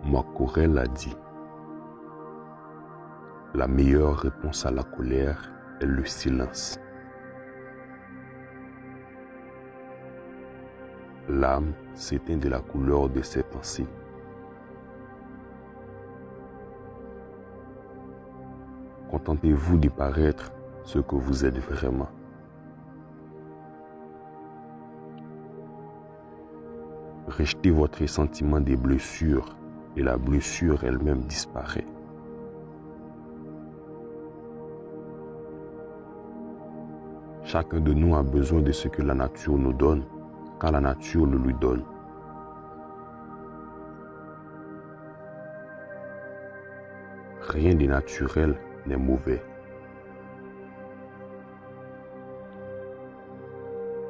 Machiavel a dit: la meilleure réponse à la colère est le silence. L'âme s'éteint de la couleur de ses pensées. Contentez-vous de paraître ce que vous êtes vraiment. Rejetez votre sentiment de blessure et la blessure elle-même disparaît. Chacun de nous a besoin de ce que la nature nous donne, quand la nature le lui donne. Rien de naturel n'est mauvais.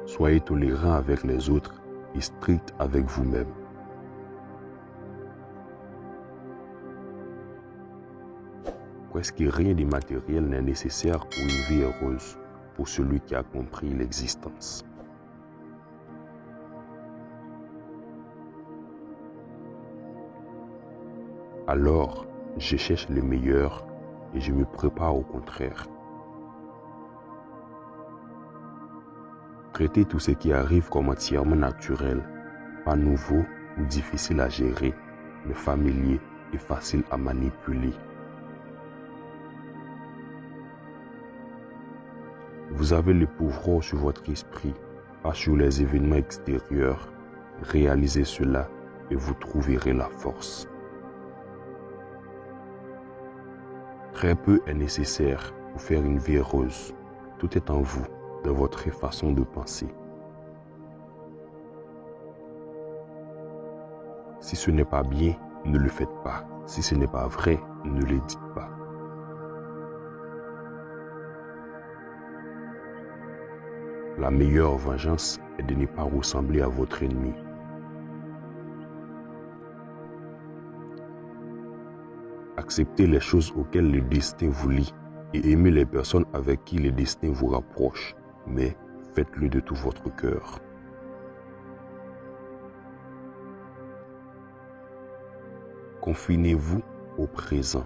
Soyez tolérant avec les autres et strict avec vous-même. Presque rien de matériel n'est nécessaire pour une vie heureuse pour celui qui a compris l'existence. Alors, je cherche le meilleur et je me prépare au contraire. Traitez tout ce qui arrive comme entièrement naturel, pas nouveau ou difficile à gérer, mais familier et facile à manipuler. Vous avez le pouvoir sur votre esprit, pas sur les événements extérieurs. Réalisez cela et vous trouverez la force. Très peu est nécessaire pour faire une vie heureuse. Tout est en vous, dans votre façon de penser. Si ce n'est pas bien, ne le faites pas. Si ce n'est pas vrai, ne le dites pas. La meilleure vengeance est de ne pas ressembler à votre ennemi. Acceptez les choses auxquelles le destin vous lie et aimez les personnes avec qui le destin vous rapproche, mais faites-le de tout votre cœur. Confinez-vous au présent.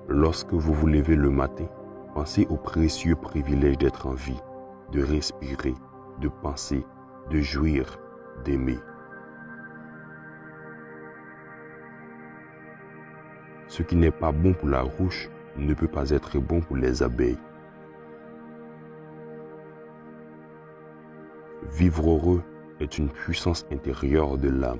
Lorsque vous vous levez le matin, pensez au précieux privilège d'être en vie, de respirer, de penser, de jouir, d'aimer. Ce qui n'est pas bon pour la ruche ne peut pas être bon pour les abeilles. Vivre heureux est une puissance intérieure de l'âme.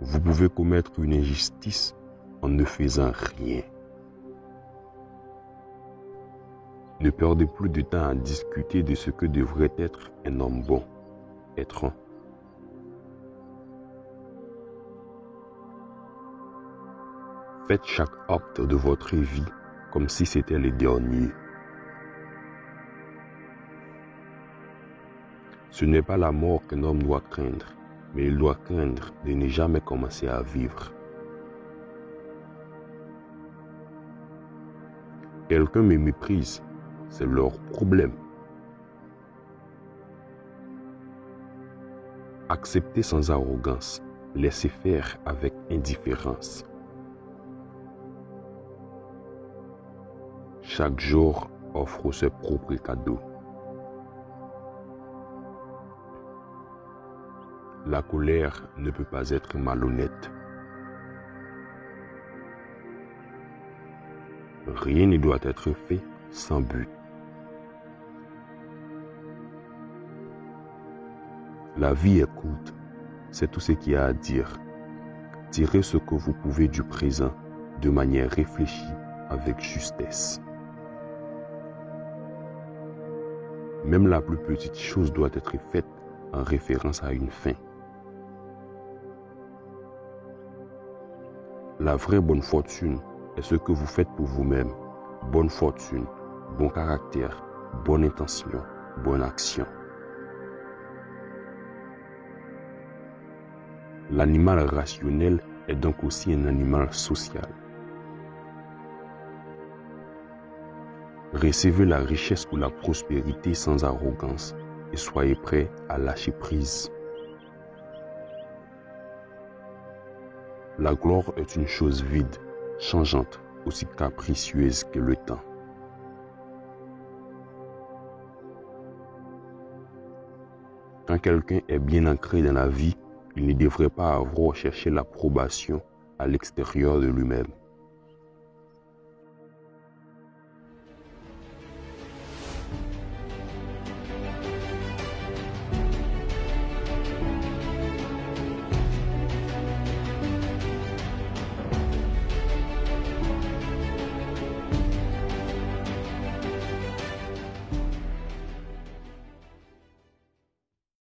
Vous pouvez commettre une injustice en ne faisant rien. Ne perdez plus de temps à discuter de ce que devrait être un homme bon. Être un. Faites chaque acte de votre vie comme si c'était le dernier. Ce n'est pas la mort qu'un homme doit craindre, mais il doit craindre de ne jamais commencer à vivre. Quelqu'un me méprise, c'est leur problème. Acceptez sans arrogance, laissez faire avec indifférence. Chaque jour offre ses propres cadeaux. La colère ne peut pas être malhonnête. Rien ne doit être fait sans but. La vie est courte, c'est tout ce qu'il y a à dire. Tirez ce que vous pouvez du présent de manière réfléchie, avec justesse. Même la plus petite chose doit être faite en référence à une fin. La vraie bonne fortune est ce que vous faites pour vous-même. Bonne fortune, bon caractère, bonne intention, bonne action. L'animal rationnel est donc aussi un animal social. Recevez la richesse ou la prospérité sans arrogance et soyez prêts à lâcher prise. La gloire est une chose vide, changeante, aussi capricieuse que le temps. Quand quelqu'un est bien ancré dans la vie, il ne devrait pas avoir cherché l'approbation à l'extérieur de lui-même.